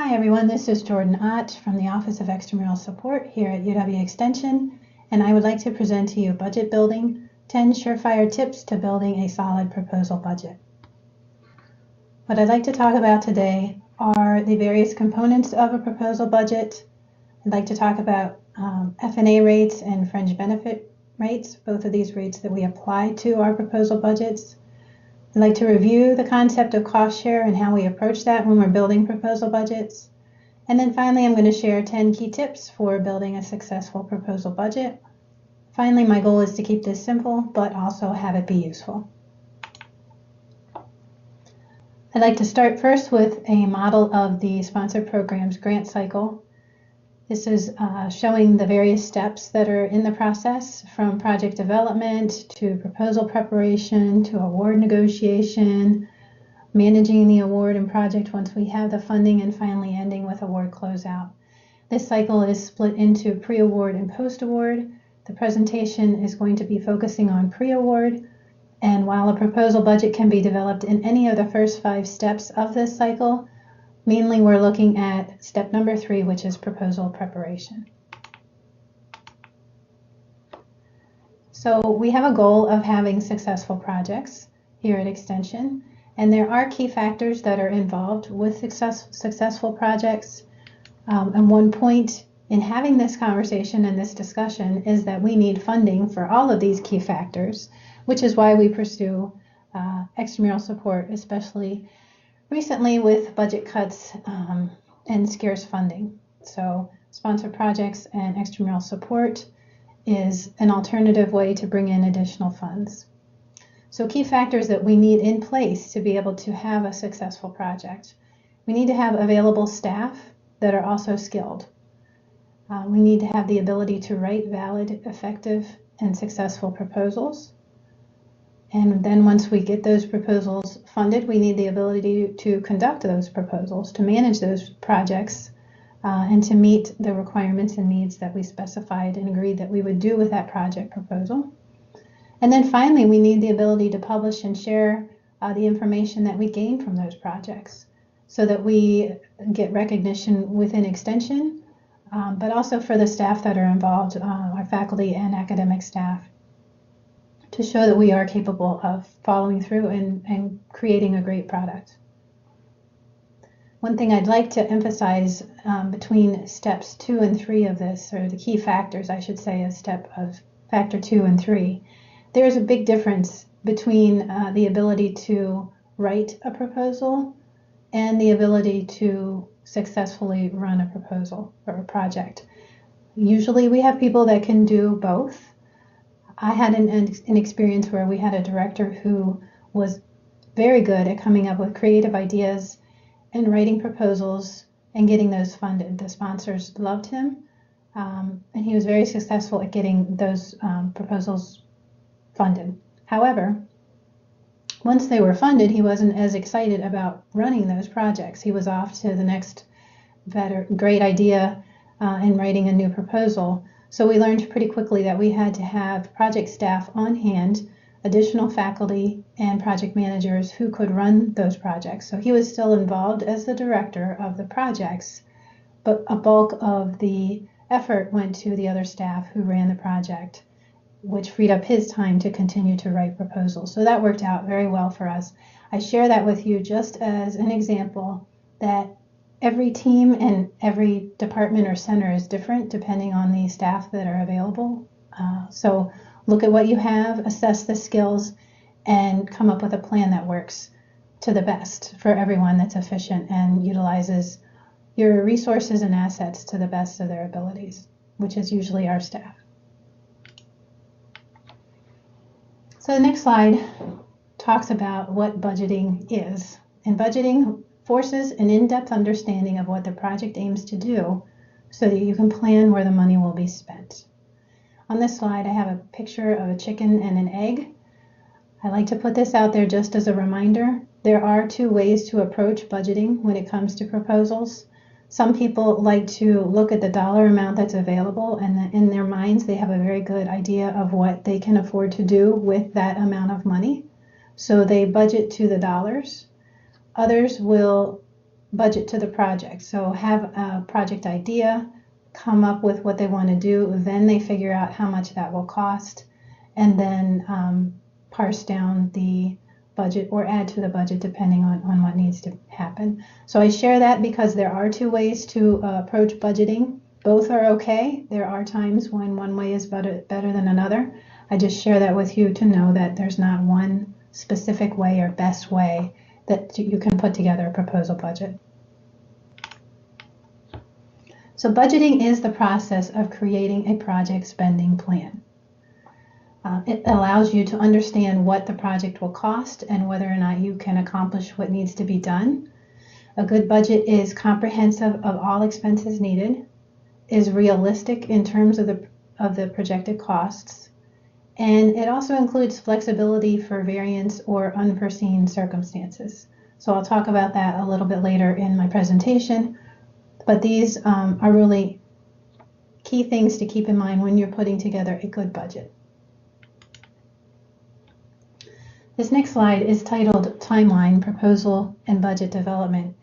Hi everyone, this is Jordan Ott from the Office of Extramural Support here at UW Extension, and I would like to present to you Budget Building, 10 Surefire Tips to Building a Solid Proposal Budget. What I'd like to talk about today are the various components of a proposal budget. I'd like to talk about F&A rates and fringe benefit rates, both of these rates that we apply to our proposal budgets. I'd like to review the concept of cost share and how we approach that when we're building proposal budgets. And then finally, I'm going to share 10 key tips for building a successful proposal budget. Finally, my goal is to keep this simple, but also have it be useful. I'd like to start first with a model of the sponsored program's grant cycle. This is showing the various steps that are in the process, from project development to proposal preparation to award negotiation, managing the award and project once we have the funding, and finally ending with award closeout. This cycle is split into pre-award and post-award. The presentation is going to be focusing on pre-award, and while a proposal budget can be developed in any of the first 5 steps of this cycle, mainly we're looking at step number 3, which is proposal preparation. So we have a goal of having successful projects here at Extension, and there are key factors that are involved with successful projects. And one point in having this conversation and this discussion is that we need funding for all of these key factors, which is why we pursue extramural support, especially recently with budget cuts and scarce funding. So sponsored projects and extramural support is an alternative way to bring in additional funds. So key factors that we need in place to be able to have a successful project. We need to have available staff that are also skilled. We need to have the ability to write valid, effective, and successful proposals. And then once we get those proposals funded, we need the ability to conduct those proposals, to manage those projects, and to meet the requirements and needs that we specified and agreed that we would do with that project proposal. And then finally, we need the ability to publish and share the information that we gain from those projects so that we get recognition within Extension, but also for the staff that are involved, our faculty and academic staff, to show that we are capable of following through and creating a great product. One thing I'd like to emphasize between steps 2 and 3 of this, or the key factors, I should say, as factor 2 and 3, there is a big difference between the ability to write a proposal and the ability to successfully run a proposal or a project. Usually we have people that can do both. I had an experience where we had a director who was very good at coming up with creative ideas and writing proposals and getting those funded. The sponsors loved him, and he was very successful at getting those proposals funded. However, once they were funded, he wasn't as excited about running those projects. He was off to the next great idea in writing a new proposal. So we learned pretty quickly that we had to have project staff on hand, additional faculty and project managers who could run those projects. So he was still involved as the director of the projects, but a bulk of the effort went to the other staff who ran the project, which freed up his time to continue to write proposals. So that worked out very well for us. I share that with you just as an example that every team and every department or center is different depending on the staff that are available. So look at what you have, assess the skills, and come up with a plan that works to the best for everyone, that's efficient and utilizes your resources and assets to the best of their abilities, which is usually our staff. So the next slide talks about what budgeting is. And budgeting forces an in-depth understanding of what the project aims to do so that you can plan where the money will be spent. On this slide, I have a picture of a chicken and an egg. I like to put this out there just as a reminder. There are 2 ways to approach budgeting when it comes to proposals. Some people like to look at the dollar amount that's available, and in their minds they have a very good idea of what they can afford to do with that amount of money. So they budget to the dollars. Others will budget to the project. So have a project idea, come up with what they want to do, then they figure out how much that will cost, and then parse down the budget or add to the budget depending on what needs to happen. So I share that because there are two ways to approach budgeting. Both are okay. There are times when one way is better than another. I just share that with you to know that there's not one specific way or best way that you can put together a proposal budget. So budgeting is the process of creating a project spending plan. It allows you to understand what the project will cost and whether or not you can accomplish what needs to be done. A good budget is comprehensive of all expenses needed, is realistic in terms of the projected costs, and it also includes flexibility for variance or unforeseen circumstances. So I'll talk about that a little bit later in my presentation, but these are really key things to keep in mind when you're putting together a good budget. This next slide is titled Timeline, Proposal, and Budget Development.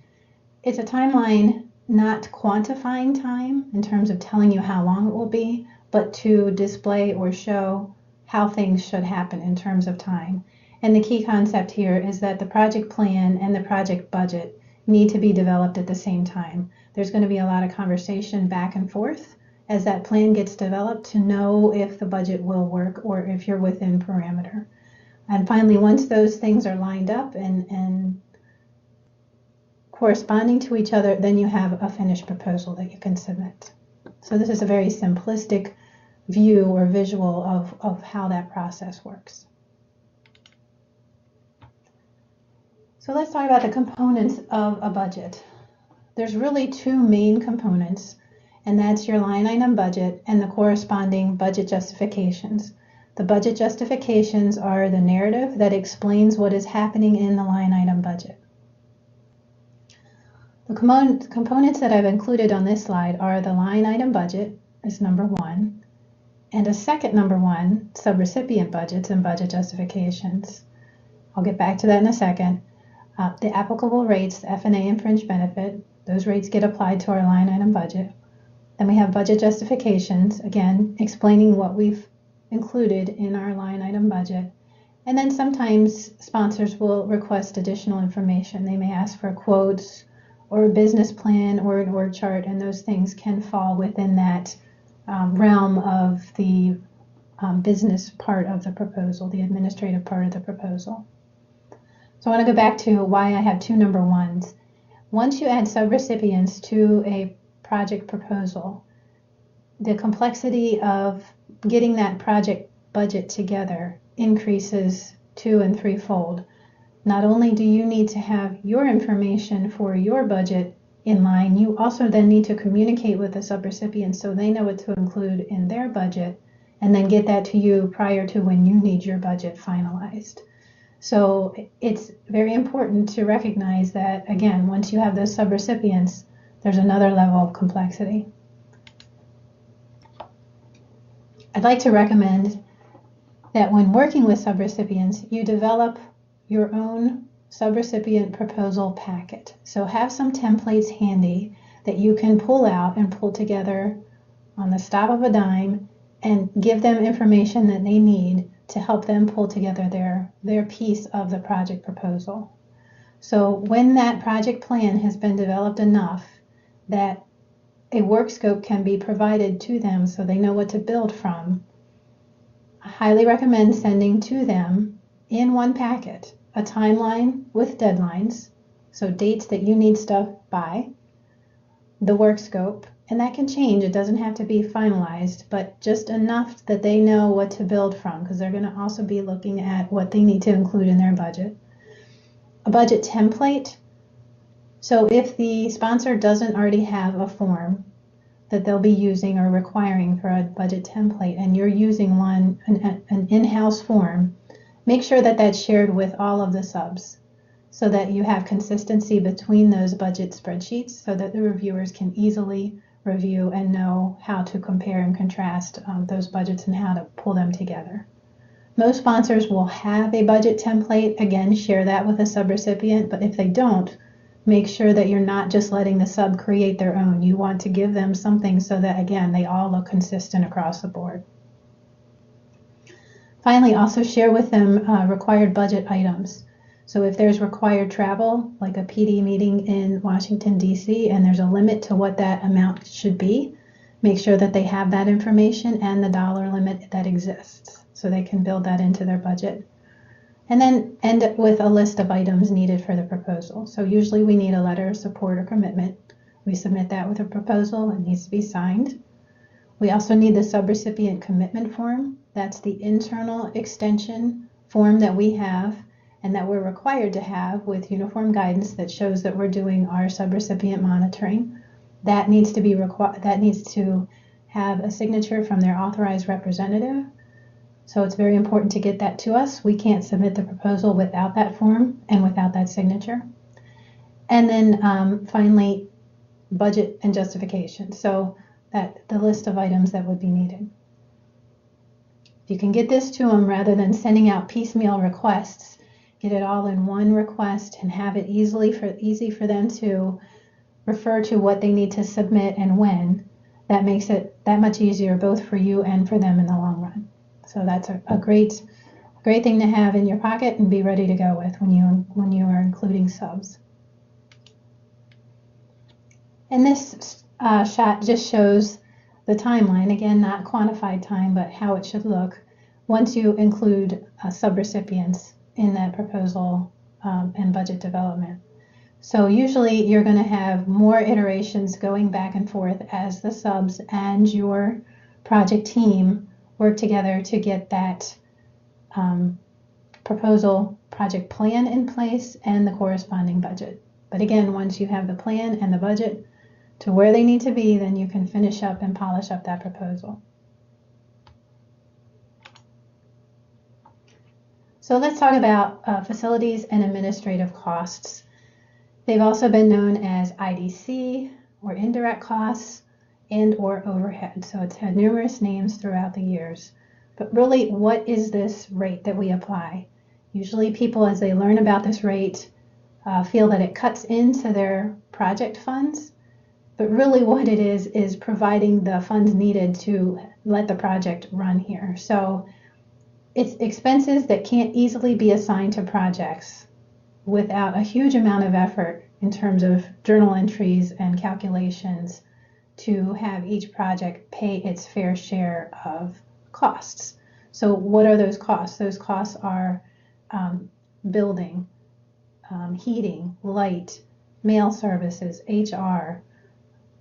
It's a timeline not quantifying time in terms of telling you how long it will be, but to display or show how things should happen in terms of time. And the key concept here is that the project plan and the project budget need to be developed at the same time. There's going to be a lot of conversation back and forth as that plan gets developed to know if the budget will work or if you're within parameter. And finally, once those things are lined up and corresponding to each other, then you have a finished proposal that you can submit. So this is a very simplistic view or visual of how that process works. So let's talk about the components of a budget. There's really two main components, and that's your line item budget and the corresponding budget justifications. The budget justifications are the narrative that explains what is happening in the line item budget. The components that I've included on this slide are the line item budget is number one, and a second number one, subrecipient budgets and budget justifications. I'll get back to that in a second. The applicable rates, the F&A and fringe benefit, those rates get applied to our line item budget. Then we have budget justifications, again, explaining what we've included in our line item budget. And then sometimes sponsors will request additional information. They may ask for quotes or a business plan or an org chart, and those things can fall within that realm of the business part of the proposal, the administrative part of the proposal. So I want to go back to why I have two number ones. Once you add subrecipients to a project proposal, the complexity of getting that project budget together increases two- and threefold. Not only do you need to have your information for your budget in line, you also then need to communicate with the subrecipients so they know what to include in their budget and then get that to you prior to when you need your budget finalized. So it's very important to recognize that, again, once you have those subrecipients, there's another level of complexity. I'd like to recommend that when working with subrecipients, you develop your own subrecipient proposal packet. So have some templates handy that you can pull out and pull together on the stop of a dime and give them information that they need to help them pull together their piece of the project proposal. So when that project plan has been developed enough that a work scope can be provided to them so they know what to build from, I highly recommend sending to them in one packet a timeline with deadlines, so dates that you need stuff by, the work scope, and that can change. It doesn't have to be finalized, but just enough that they know what to build from, because they're going to also be looking at what they need to include in their budget. A budget template. So if the sponsor doesn't already have a form that they'll be using or requiring for a budget template, and you're using one, an in-house form, make sure that that's shared with all of the subs so that you have consistency between those budget spreadsheets so that the reviewers can easily review and know how to compare and contrast those budgets and how to pull them together. Most sponsors will have a budget template. Again, share that with a subrecipient, but if they don't, make sure that you're not just letting the sub create their own. You want to give them something so that, again, they all look consistent across the board. Finally, also share with them required budget items. So if there's required travel, like a PD meeting in Washington, D.C., and there's a limit to what that amount should be, make sure that they have that information and the dollar limit that exists so they can build that into their budget. And then end with a list of items needed for the proposal. So usually we need a letter of support or commitment. We submit that with a proposal. It needs to be signed. We also need the subrecipient commitment form. That's the internal extension form that we have and that we're required to have with uniform guidance that shows that we're doing our subrecipient monitoring. That needs to have a signature from their authorized representative. So it's very important to get that to us. We can't submit the proposal without that form and without that signature. And then finally, budget and justification. So that the list of items that would be needed. If you can get this to them rather than sending out piecemeal requests, get it all in one request and have it easy for them to refer to what they need to submit and when. That makes it that much easier both for you and for them in the long run. So that's a great thing to have in your pocket and be ready to go with when you are including subs. And this shot just shows the timeline, again, not quantified time, but how it should look once you include subrecipients in that proposal and budget development. So usually you're going to have more iterations going back and forth as the subs and your project team work together to get that proposal project plan in place and the corresponding budget. But again, once you have the plan and the budget to where they need to be, then you can finish up and polish up that proposal. So let's talk about facilities and administrative costs. They've also been known as IDC or indirect costs and or overhead. So it's had numerous names throughout the years. But really, what is this rate that we apply? Usually people, as they learn about this rate, feel that it cuts into their project funds. But really what it is providing the funds needed to let the project run here. So it's expenses that can't easily be assigned to projects without a huge amount of effort in terms of journal entries and calculations to have each project pay its fair share of costs. So what are those costs? Those costs are building, heating, light, mail services, HR,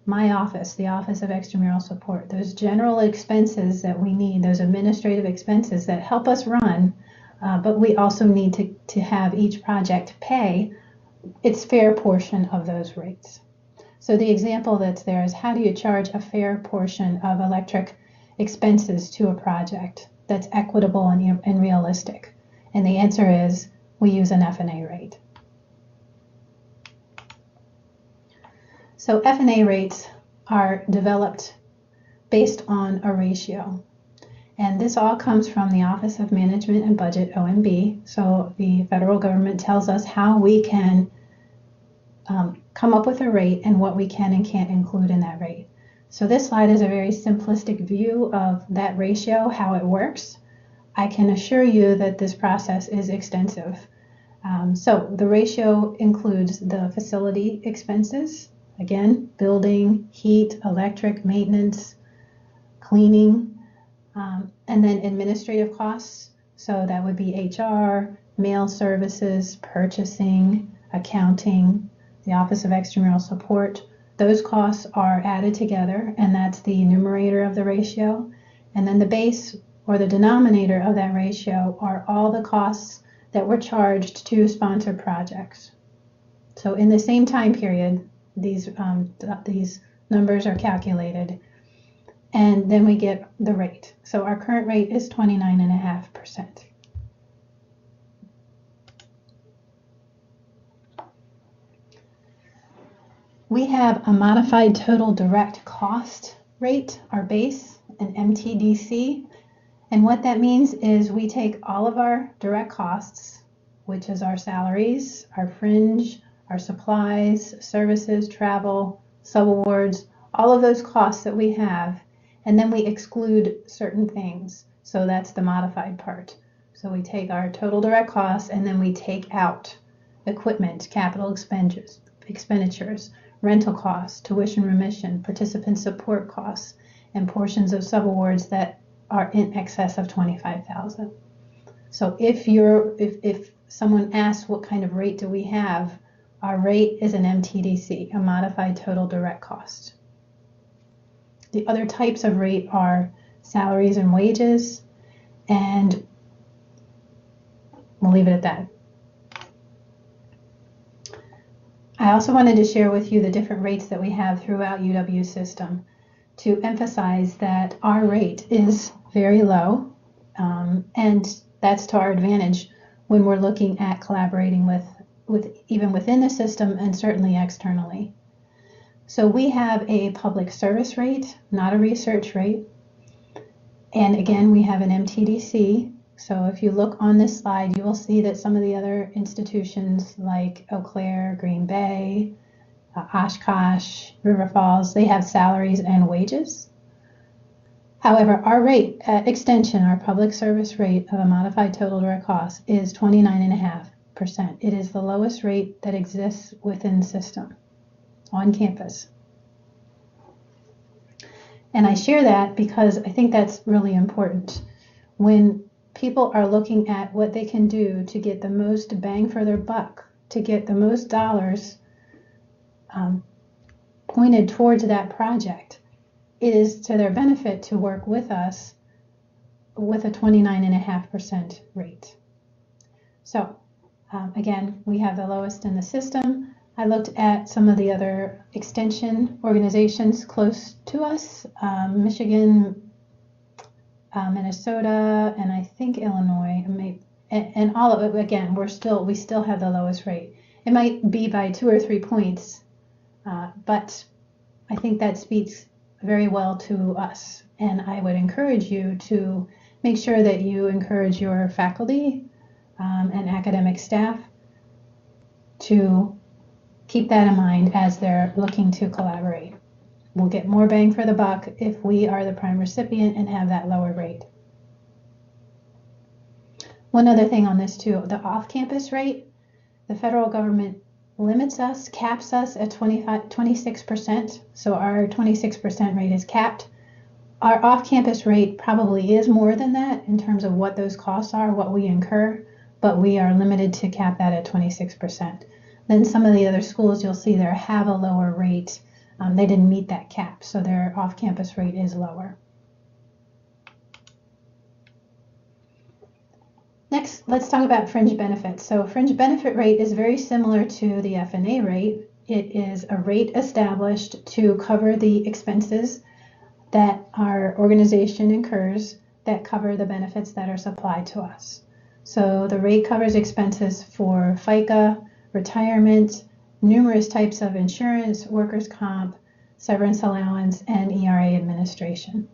my office, the Office of Extramural Support, those general expenses that we need, those administrative expenses that help us run, but we also need to have each project pay its fair portion of those rates. So the example that's there is, how do you charge a fair portion of electric expenses to a project that's equitable and realistic? And the answer is, we use an F&A rate. So F&A rates are developed based on a ratio. And this all comes from the Office of Management and Budget, OMB. So the federal government tells us how we can come up with a rate and what we can and can't include in that rate. So this slide is a very simplistic view of that ratio, how it works. I can assure you that this process is extensive. So the ratio includes the facility expenses, again, building, heat, electric, maintenance, cleaning, and then administrative costs. So that would be HR, mail services, purchasing, accounting, the Office of Extramural Support. Those costs are added together, and that's the numerator of the ratio. And then the base or the denominator of that ratio are all the costs that were charged to sponsored projects. So in the same time period, these numbers are calculated, and then we get the rate. So our current rate is 29.5%. We have a modified total direct cost rate, our base, an MTDC. And what that means is we take all of our direct costs, which is our salaries, our fringe, our supplies, services, travel, subawards, all of those costs that we have, and then we exclude certain things. So that's the modified part. So we take our total direct costs and then we take out equipment, capital expenditures, rental costs, tuition remission, participant support costs, and portions of subawards that are in excess of $25,000. So if someone asks what kind of rate do we have, our rate is an MTDC, a modified total direct cost. The other types of rate are salaries and wages, and we'll leave it at that. I also wanted to share with you the different rates that we have throughout UW's system to emphasize that our rate is very low, and that's to our advantage when we're looking at collaborating with even within the system and certainly externally. So we have a public service rate, not a research rate. And again, we have an MTDC. So if you look on this slide, you will see that some of the other institutions like Eau Claire, Green Bay, Oshkosh, River Falls, they have salaries and wages. However, our rate at Extension, our public service rate of a modified total direct cost is 29.5%. It is the lowest rate that exists within the system on campus. And I share that because I think that's really important. When people are looking at what they can do to get the most bang for their buck, to get the most dollars pointed towards that project, it is to their benefit to work with us with a 29.5% rate. So again, we have the lowest in the system. I looked at some of the other extension organizations close to us, Michigan, Minnesota, and I think Illinois, and all of it. Again, we still have the lowest rate. It might be by 2 or 3 points, but I think that speaks very well to us. And I would encourage you to make sure that you encourage your faculty and academic staff to keep that in mind as they're looking to collaborate. We'll get more bang for the buck if we are the prime recipient and have that lower rate. One other thing on this too, the off-campus rate, the federal government limits us, caps us at 26%. So our 26% rate is capped. Our off-campus rate probably is more than that in terms of what those costs are, what we incur, but we are limited to cap that at 26%. Then some of the other schools you'll see there have a lower rate. They didn't meet that cap, so their off-campus rate is lower. Next, let's talk about fringe benefits. So fringe benefit rate is very similar to the FNA rate. It is a rate established to cover the expenses that our organization incurs that cover the benefits that are supplied to us. So the rate covers expenses for FICA, retirement, numerous types of insurance, workers' comp, severance allowance, and ERA administration.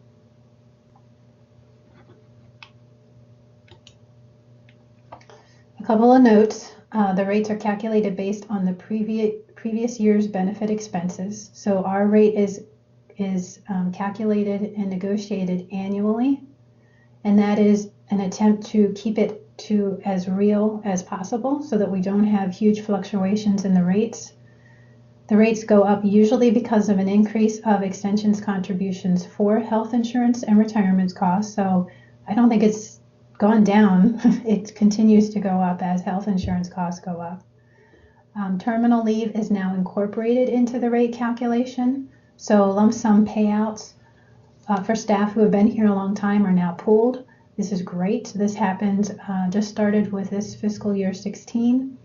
A couple of notes. The rates are calculated based on the previous year's benefit expenses. So our rate is calculated and negotiated annually, and that is an attempt to keep it to as real as possible so that we don't have huge fluctuations in the rates. The rates go up usually because of an increase of extensions contributions for health insurance and retirement costs. So I don't think it's gone down. It continues to go up as health insurance costs go up. Terminal leave is now incorporated into the rate calculation. So lump sum payouts for staff who have been here a long time are now pooled. This is great. This happened, just started with this fiscal year 16.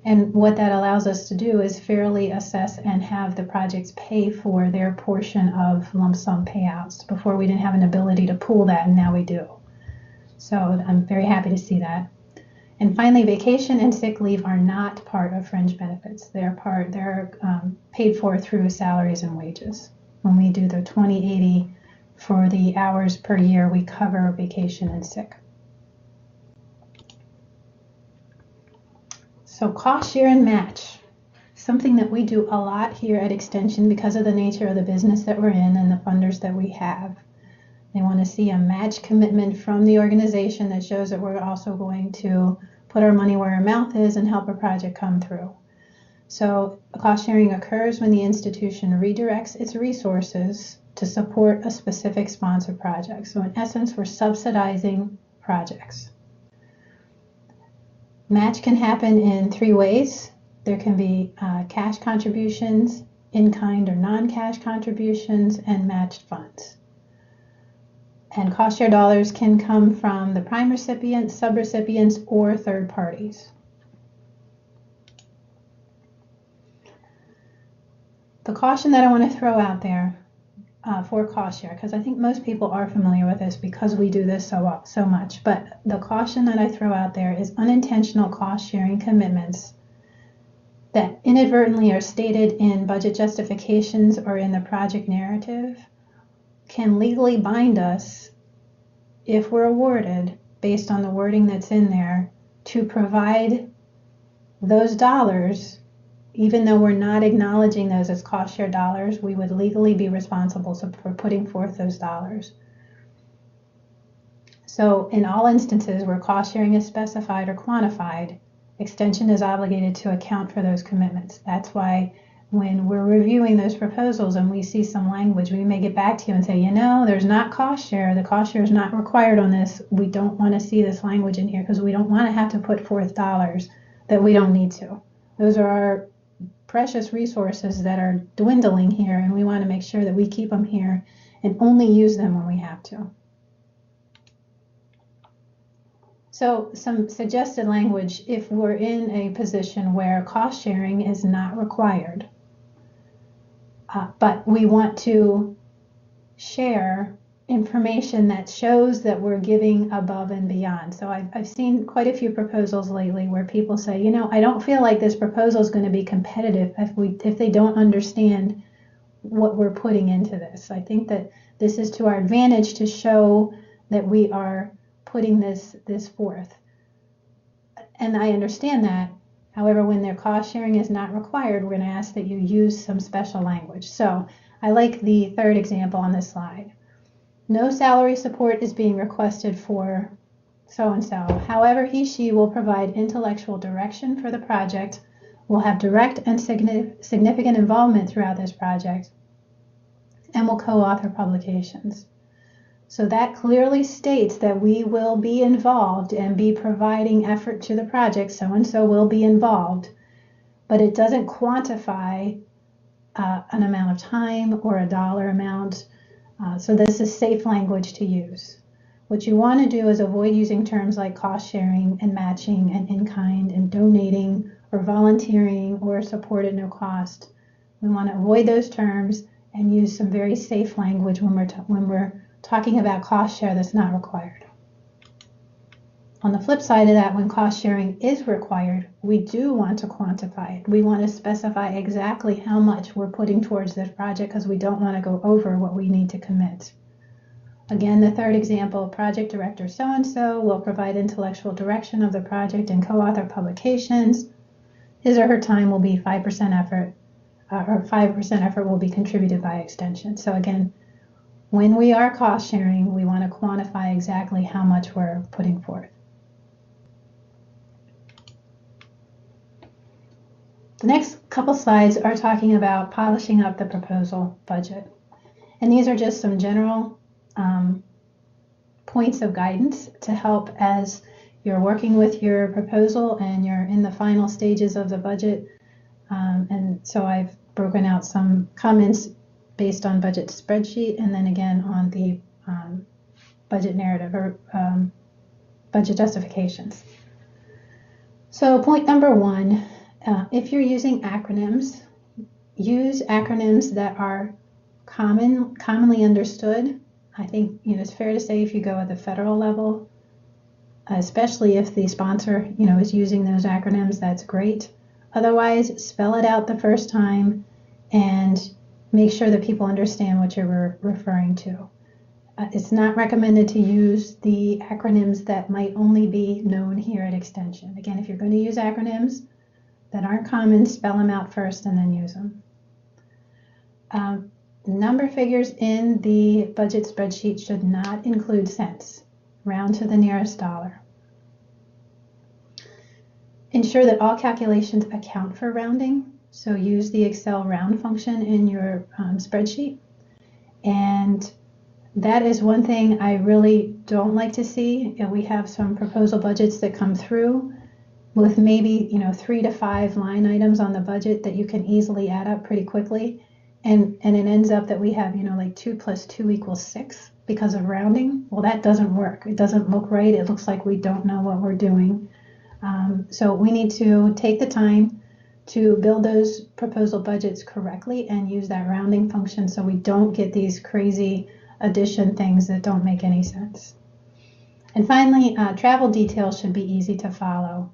And what that allows us to do is fairly assess and have the projects pay for their portion of lump sum payouts. Before we didn't have an ability to pool that, and now we do. So I'm very happy to see that. And finally, vacation and sick leave are not part of fringe benefits. They're paid for through salaries and wages. When we do the 20/80 for the hours per year, we cover vacation and sick. So cost share and match. something that we do a lot here at Extension because of the nature of the business that we're in and the funders that we have. They want to see a match commitment from the organization that shows that we're also going to put our money where our mouth is and help a project come through. So cost sharing occurs when the institution redirects its resources to support a specific sponsor project. So in essence, we're subsidizing projects. Match can happen in 3 ways. There can be cash contributions, in-kind or non-cash contributions, and matched funds. And cost share dollars can come from the prime recipients, subrecipients, or third parties. The caution that I want to throw out there for cost share, because I think most people are familiar with this because we do this so much, but the caution that I throw out there is unintentional cost sharing commitments that inadvertently are stated in budget justifications or in the project narrative can legally bind us, if we're awarded based on the wording that's in there, to provide those dollars. Even though we're not acknowledging those as cost share dollars, we would legally be responsible for putting forth those dollars. So in all instances where cost sharing is specified or quantified, Extension is obligated to account for those commitments. That's why when we're reviewing those proposals and we see some language, we may get back to you and say, you know, there's not cost share. The cost share is not required on this. We don't want to see this language in here because we don't want to have to put forth dollars that we don't need to. Those are our precious resources that are dwindling here, and we want to make sure that we keep them here and only use them when we have to. So some suggested language if we're in a position where cost sharing is not required, but we want to share information that shows that we're giving above and beyond. So I've seen quite a few proposals lately where people say, you know, I don't feel like this proposal is going to be competitive if they don't understand what we're putting into this. I think that this is to our advantage to show that we are putting this forth. And I understand that. However, when their cost sharing is not required, we're going to ask that you use some special language. So I like the third example on this slide. No salary support is being requested for so-and-so. However, he/she will provide intellectual direction for the project, will have direct and significant involvement throughout this project, and will co-author publications. So that clearly states that we will be involved and be providing effort to the project. So-and-so will be involved, but it doesn't quantify an amount of time or a dollar amount. So this is safe language to use. What you want to do is avoid using terms like cost sharing and matching and in-kind and donating or volunteering or support at no cost. We want to avoid those terms and use some very safe language when we're talking about cost share that's not required. On the flip side of that, when cost sharing is required, we do want to quantify it. We want to specify exactly how much we're putting towards this project because we don't want to go over what we need to commit. Again, the third example, project director so-and-so will provide intellectual direction of the project and co-author publications. His or her time will be 5% effort, or 5% effort will be contributed by Extension. So again, when we are cost sharing, we want to quantify exactly how much we're putting forth. The next couple slides are talking about polishing up the proposal budget. And these are just some general points of guidance to help as you're working with your proposal and you're in the final stages of the budget. And so I've broken out some comments based on budget spreadsheet and then again on the budget narrative or budget justifications. So point number one, if you're using acronyms, use acronyms that are commonly understood. I think it's fair to say if you go at the federal level, especially if the sponsor is using those acronyms, that's great. Otherwise, spell it out the first time and make sure that people understand what you're referring to. It's not recommended to use the acronyms that might only be known here at Extension. Again, if you're going to use acronyms, that aren't common, spell them out first and then use them. Number figures in the budget spreadsheet should not include cents. Round to the nearest dollar. Ensure that all calculations account for rounding. So use the Excel round function in your spreadsheet. And that is one thing I really don't like to see. We have some proposal budgets that come through with maybe 3 to 5 line items on the budget that you can easily add up pretty quickly. And it ends up that we have, like 2 + 2 = 6 because of rounding. Well, that doesn't work. It doesn't look right. It looks like we don't know what we're doing. So we need to take the time to build those proposal budgets correctly and use that rounding function so we don't get these crazy addition things that don't make any sense. And finally, travel details should be easy to follow.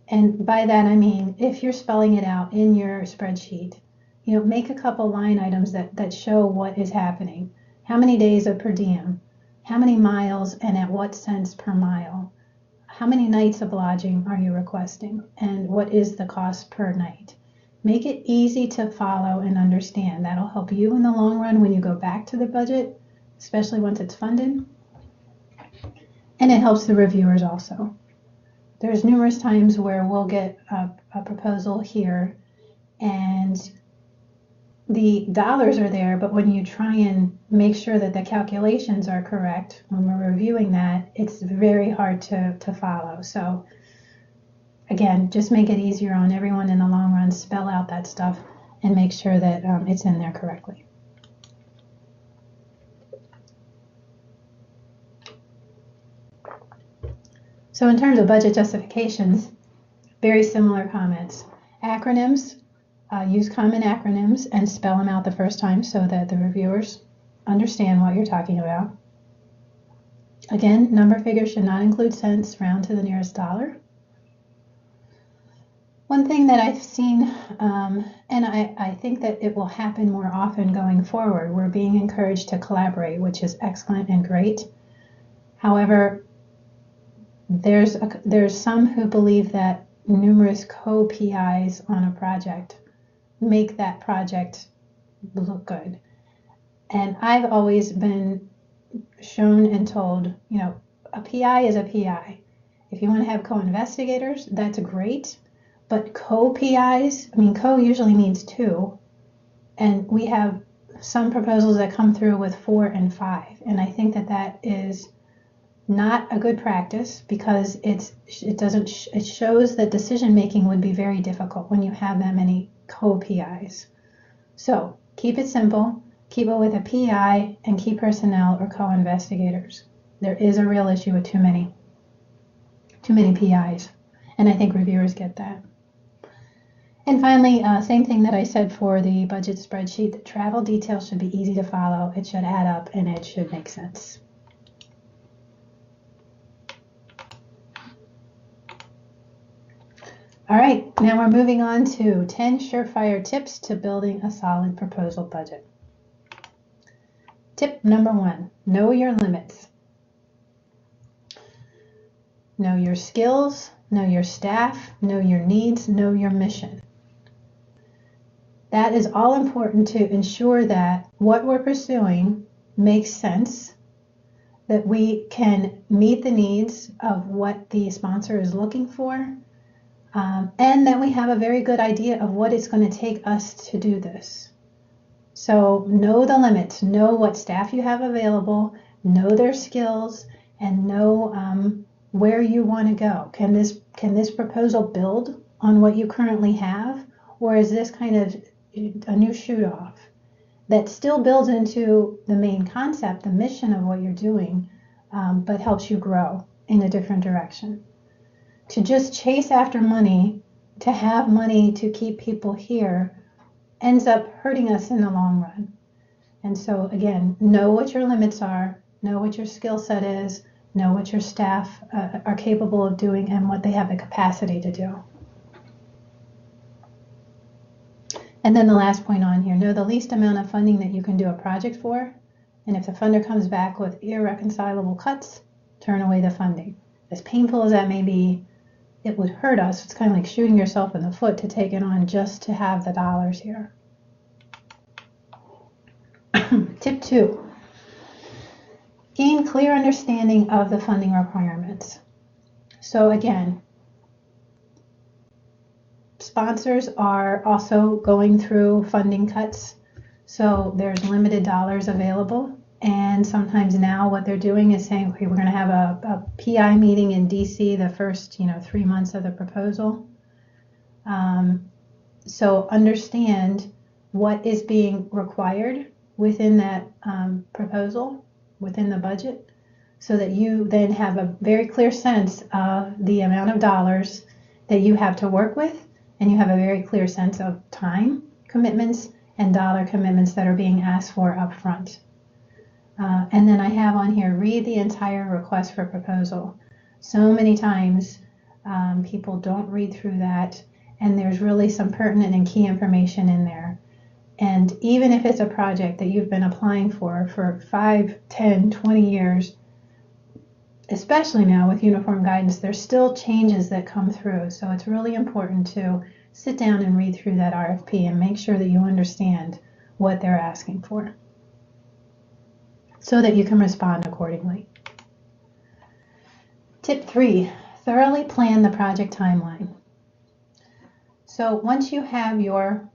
And by that I mean, if you're spelling it out in your spreadsheet, make a couple line items that show what is happening. How many days of per diem? How many miles and at what cents per mile? How many nights of lodging are you requesting? And what is the cost per night? Make it easy to follow and understand. That'll help you in the long run when you go back to the budget, especially once it's funded. And it helps the reviewers also. There's numerous times where we'll get a proposal here and the dollars are there, but when you try and make sure that the calculations are correct, when we're reviewing that, it's very hard to follow. So again, just make it easier on everyone in the long run, spell out that stuff and make sure that it's in there correctly. So in terms of budget justifications, very similar comments. Acronyms. Use common acronyms and spell them out the first time so that the reviewers understand what you're talking about. Again, number figures should not include cents, round to the nearest dollar. One thing that I've seen, and I think that it will happen more often going forward, we're being encouraged to collaborate, which is excellent and great. However, there's some who believe that numerous co-PIs on a project make that project look good. And I've always been shown and told, a PI is a PI. If you want to have co-investigators, that's great. But co-PIs, co usually means 2. And we have some proposals that come through with 4 and 5. And I think that is not a good practice because it shows that decision making would be very difficult when you have that many co-PIs. So keep it simple, keep it with a PI and key personnel or co-investigators. There is a real issue with too many PIs, and I think reviewers get that. And finally, same thing that I said for the budget spreadsheet, the travel details should be easy to follow, it should add up, and it should make sense. All right, now we're moving on to 10 surefire tips to building a solid proposal budget. Tip number 1, know your limits. Know your skills, know your staff, know your needs, know your mission. That is all important to ensure that what we're pursuing makes sense, that we can meet the needs of what the sponsor is looking for, and that we have a very good idea of what it's going to take us to do this. So know the limits, know what staff you have available, know their skills, and know where you want to go. Can this proposal build on what you currently have, or is this kind of a new shoot-off that still builds into the main concept, the mission of what you're doing, but helps you grow in a different direction? To just chase after money, to have money to keep people here, ends up hurting us in the long run. And so again, know what your limits are, know what your skill set is, know what your staff are capable of doing and what they have the capacity to do. And then the last point on here, know the least amount of funding that you can do a project for. And if the funder comes back with irreconcilable cuts, turn away the funding. As painful as that may be, it would hurt us. It's kind of like shooting yourself in the foot to take it on just to have the dollars here. Tip 2, gain clear understanding of the funding requirements. So again, sponsors are also going through funding cuts. So there's limited dollars available. And sometimes now what they're doing is saying, okay, we're going to have a PI meeting in DC the first 3 months of the proposal. So understand what is being required within that proposal, within the budget, so that you then have a very clear sense of the amount of dollars that you have to work with, and you have a very clear sense of time commitments and dollar commitments that are being asked for up front. And then I have on here, read the entire request for proposal. So many times people don't read through that, and there's really some pertinent and key information in there. And even if it's a project that you've been applying for 5, 10, 20 years, especially now with uniform guidance, there's still changes that come through. So it's really important to sit down and read through that RFP and make sure that you understand what they're asking for, so that you can respond accordingly. Tip 3, thoroughly plan the project timeline. So once you have your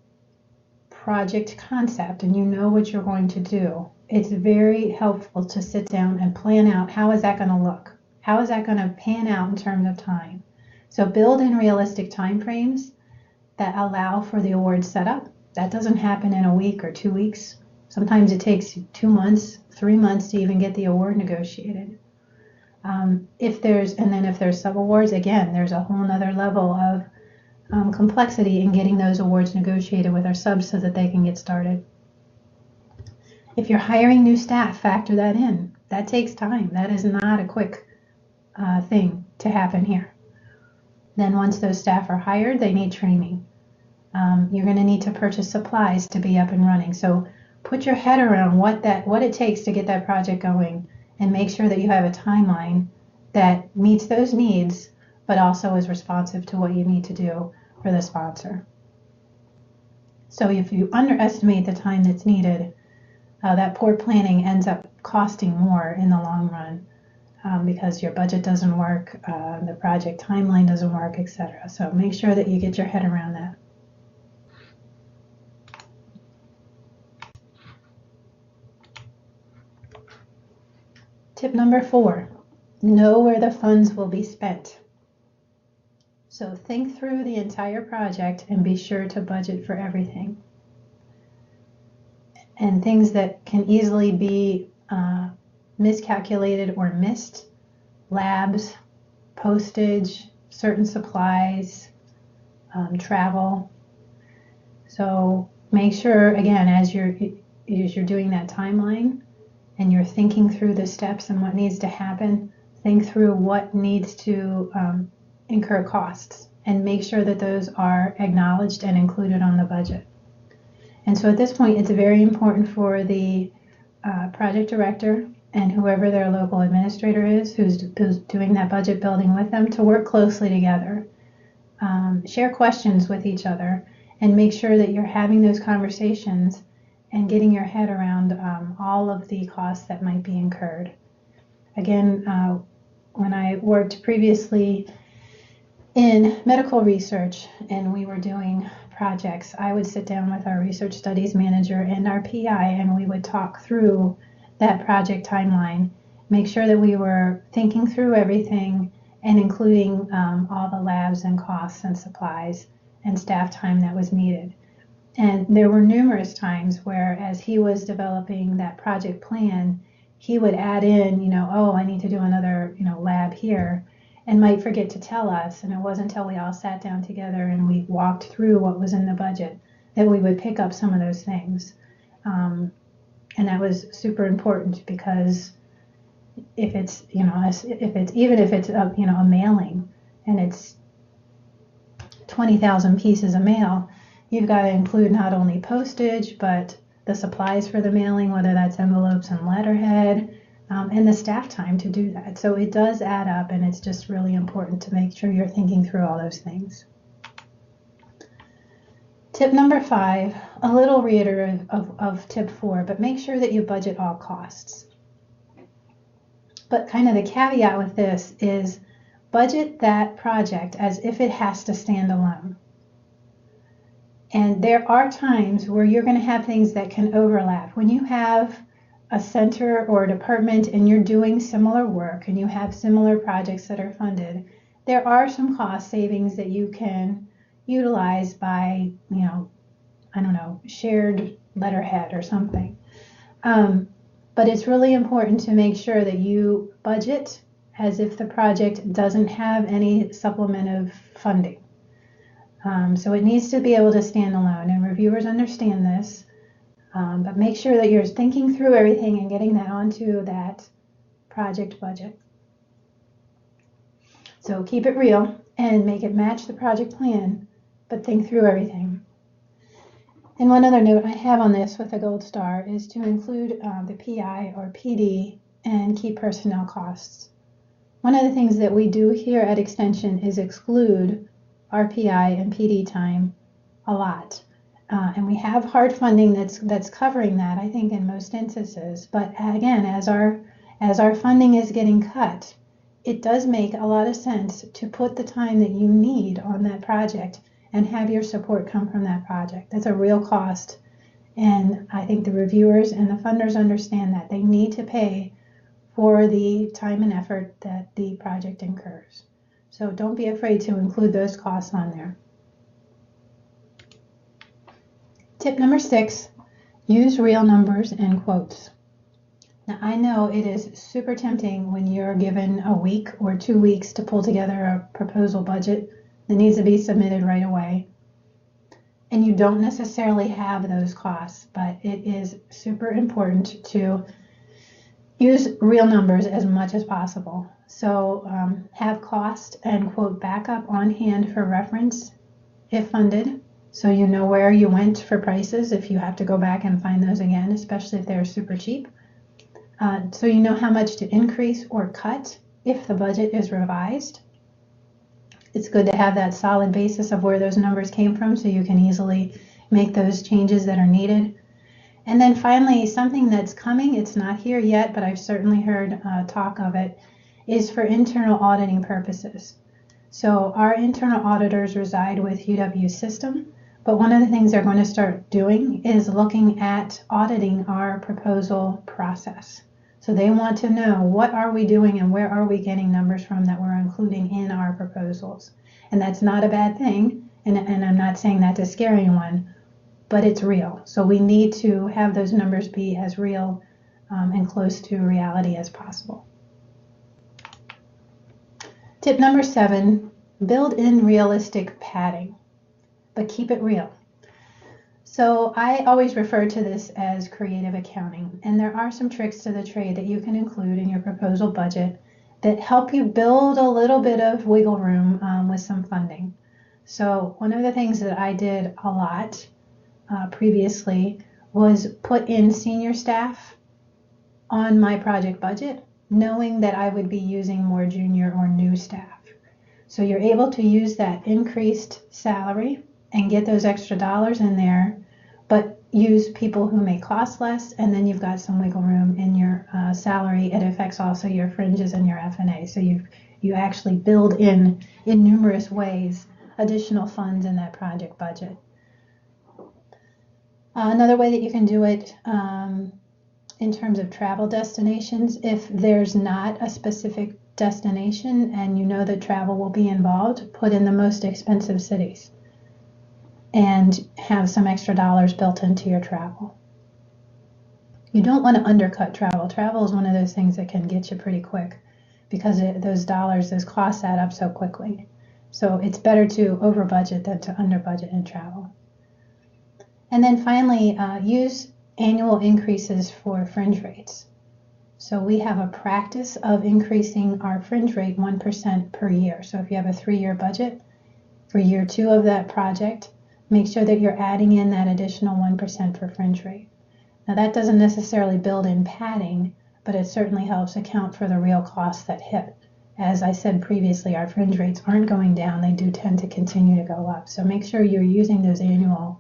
project concept and you know what you're going to do, it's very helpful to sit down and plan out, how is that going to look? How is that going to pan out in terms of time? So build in realistic time frames that allow for the award setup. That doesn't happen in a week or 2 weeks. Sometimes it takes 2 months, 3 months to even get the award negotiated. If there's sub-awards, again, there's a whole nother level of complexity in getting those awards negotiated with our subs so that they can get started. If you're hiring new staff, factor that in. That takes time. That is not a quick thing to happen here. Then once those staff are hired, they need training. You're going to need to purchase supplies to be up and running. So put your head around what it takes to get that project going, and make sure that you have a timeline that meets those needs, but also is responsive to what you need to do for the sponsor. So if you underestimate the time that's needed, that poor planning ends up costing more in the long run, because your budget doesn't work, the project timeline doesn't work, etc. So make sure that you get your head around that. Tip number 4, know where the funds will be spent. So think through the entire project and be sure to budget for everything. And things that can easily be miscalculated or missed: labs, postage, certain supplies, travel. So make sure, again, as you're doing that timeline and you're thinking through the steps and what needs to happen, think through what needs to incur costs, and make sure that those are acknowledged and included on the budget. And so at this point, it's very important for the project director and whoever their local administrator is who's doing that budget building with them to work closely together, share questions with each other, and make sure that you're having those conversations and getting your head around all of the costs that might be incurred. Again, when I worked previously in medical research and we were doing projects, I would sit down with our research studies manager and our PI, and we would talk through that project timeline, make sure that we were thinking through everything and including all the labs and costs and supplies and staff time that was needed. And there were numerous times where, as he was developing that project plan, he would add in, oh, I need to do another, lab here, and might forget to tell us. And it wasn't until we all sat down together and we walked through what was in the budget that we would pick up some of those things. And that was super important, because if it's, even if it's a mailing and it's 20,000 pieces of mail, you've got to include not only postage, but the supplies for the mailing, whether that's envelopes and letterhead, and the staff time to do that. So it does add up, and it's just really important to make sure you're thinking through all those things. Tip number 5, a little reiterative of tip 4, but make sure that you budget all costs. But kind of the caveat with this is budget that project as if it has to stand alone. And there are times where you're going to have things that can overlap. When you have a center or a department and you're doing similar work and you have similar projects that are funded, there are some cost savings that you can utilize by, shared letterhead or something. But it's really important to make sure that you budget as if the project doesn't have any supplementive funding. So it needs to be able to stand alone, and reviewers understand this, but make sure that you're thinking through everything and getting that onto that project budget. So keep it real and make it match the project plan, but think through everything. And one other note I have on this with a gold star is to include the PI or PD and key personnel costs. One of the things that we do here at Extension is exclude our PI and PD time a lot. And we have hard funding that's covering that, I think, in most instances. But again, as our funding is getting cut, it does make a lot of sense to put the time that you need on that project and have your support come from that project. That's a real cost. And I think the reviewers and the funders understand that. They need to pay for the time and effort that the project incurs. So don't be afraid to include those costs on there. Tip number 6, use real numbers and quotes. Now I know it is super tempting when you're given a week or 2 weeks to pull together a proposal budget that needs to be submitted right away. And you don't necessarily have those costs, but it is super important to use real numbers as much as possible. So have cost and quote backup on hand for reference if funded, so you know where you went for prices if you have to go back and find those again, especially if they're super cheap. So you know how much to increase or cut if the budget is revised. It's good to have that solid basis of where those numbers came from so you can easily make those changes that are needed. And then finally, something that's coming, it's not here yet, but I've certainly heard talk of it, is for internal auditing purposes. So our internal auditors reside with UW System, but one of the things they're going to start doing is looking at auditing our proposal process. So they want to know what are we doing and where are we getting numbers from that we're including in our proposals. And that's not a bad thing, and I'm not saying that to scare anyone, but it's real. So we need to have those numbers be as real and close to reality as possible. Tip number 7, build in realistic padding, but keep it real. So I always refer to this as creative accounting, and there are some tricks to the trade that you can include in your proposal budget that help you build a little bit of wiggle room with some funding. So one of the things that I did a lot previously was put in senior staff on my project budget, knowing that I would be using more junior or new staff. So you're able to use that increased salary and get those extra dollars in there, but use people who may cost less, and then you've got some wiggle room in your salary. It affects also your fringes and your F&A. So you actually build in numerous ways additional funds in that project budget. Another way that you can do it in terms of travel destinations, if there's not a specific destination and you know that travel will be involved, put in the most expensive cities and have some extra dollars built into your travel. You don't want to undercut travel. Travel is one of those things that can get you pretty quick because those costs add up so quickly. So it's better to over budget than to under budget in travel. And then finally, use annual increases for fringe rates. So we have a practice of increasing our fringe rate 1% per year. So if you have a 3-year budget, for year 2 of that project, make sure that you're adding in that additional 1% for fringe rate. Now that doesn't necessarily build in padding, but it certainly helps account for the real costs that hit. As I said previously, our fringe rates aren't going down. They do tend to continue to go up. So make sure you're using those annual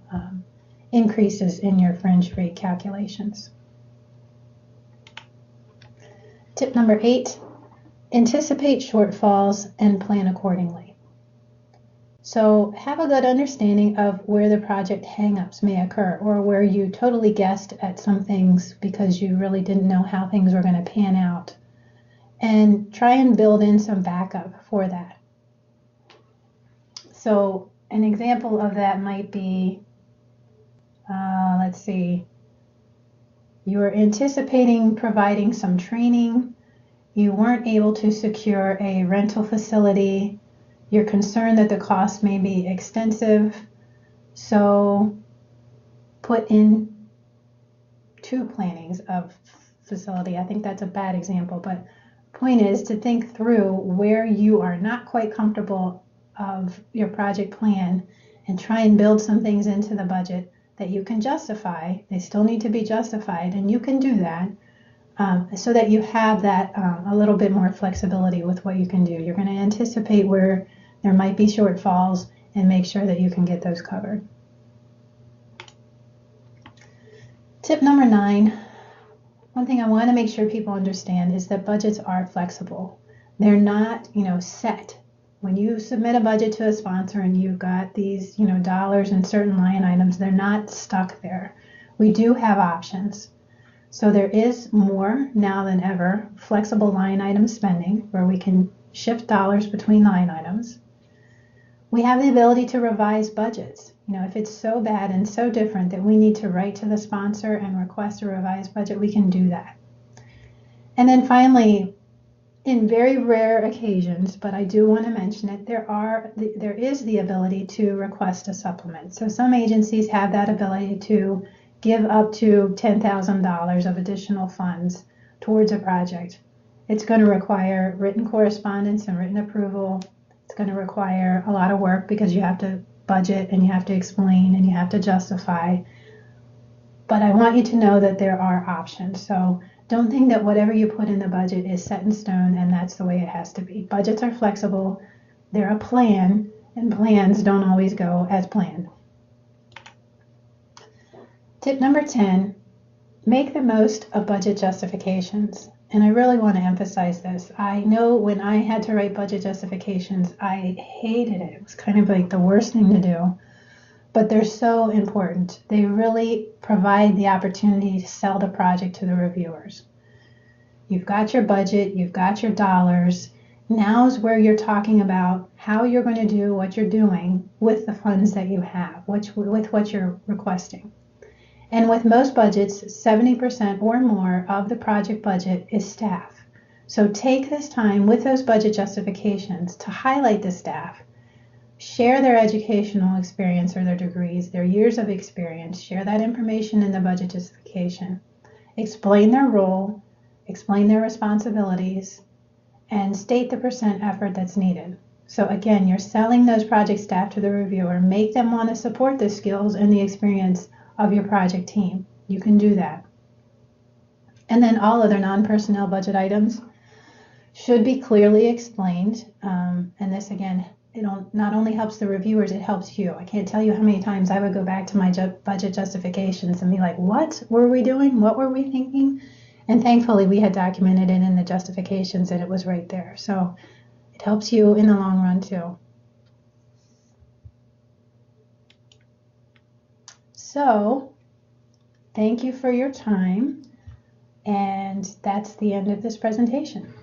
increases in your fringe rate calculations. Tip number 8, anticipate shortfalls and plan accordingly. So have a good understanding of where the project hangups may occur, or where you totally guessed at some things because you really didn't know how things were going to pan out. And try and build in some backup for that. So an example of that might be, let's see, you were anticipating providing some training, you weren't able to secure a rental facility, you're concerned that the cost may be extensive, so put in 2 plannings of facility. I think that's a bad example, but point is to think through where you are not quite comfortable of your project plan and try and build some things into the budget that you can justify. They still need to be justified, and you can do that so that you have that a little bit more flexibility with what you can do. You're going to anticipate where there might be shortfalls and make sure that you can get those covered. Tip number 9. One thing I want to make sure people understand is that budgets are flexible. They're not, set. When you submit a budget to a sponsor and you've got these, dollars in certain line items, they're not stuck there. We do have options. So there is more now than ever flexible line item spending where we can shift dollars between line items. We have the ability to revise budgets. If it's so bad and so different that we need to write to the sponsor and request a revised budget, we can do that. And then finally, in very rare occasions, but I do want to mention it, there is the ability to request a supplement. So some agencies have that ability to give up to $10,000 of additional funds towards a project. It's going to require written correspondence and written approval. It's going to require a lot of work because you have to budget and you have to explain and you have to justify. But I want you to know that there are options. So don't think that whatever you put in the budget is set in stone and that's the way it has to be. Budgets are flexible. They're a plan, and plans don't always go as planned. Tip number 10, make the most of budget justifications. And I really want to emphasize this. I know when I had to write budget justifications, I hated it. It was kind of like the worst thing to do. But they're so important. They really provide the opportunity to sell the project to the reviewers. You've got your budget, you've got your dollars. Now's where you're talking about how you're going to do what you're doing with the funds that you have, with what you're requesting. And with most budgets, 70% or more of the project budget is staff. So take this time with those budget justifications to highlight the staff, share their educational experience or their degrees, their years of experience, share that information in the budget justification, explain their role, explain their responsibilities, and state the percent effort that's needed. So again, you're selling those project staff to the reviewer, make them want to support the skills and the experience of your project team. You can do that. And then all other non-personnel budget items should be clearly explained. And this again, it not only helps the reviewers, it helps you. I can't tell you how many times I would go back to my budget justifications and be like, what were we doing? What were we thinking? And thankfully we had documented it in the justifications and it was right there. So it helps you in the long run too. So, thank you for your time, and that's the end of this presentation.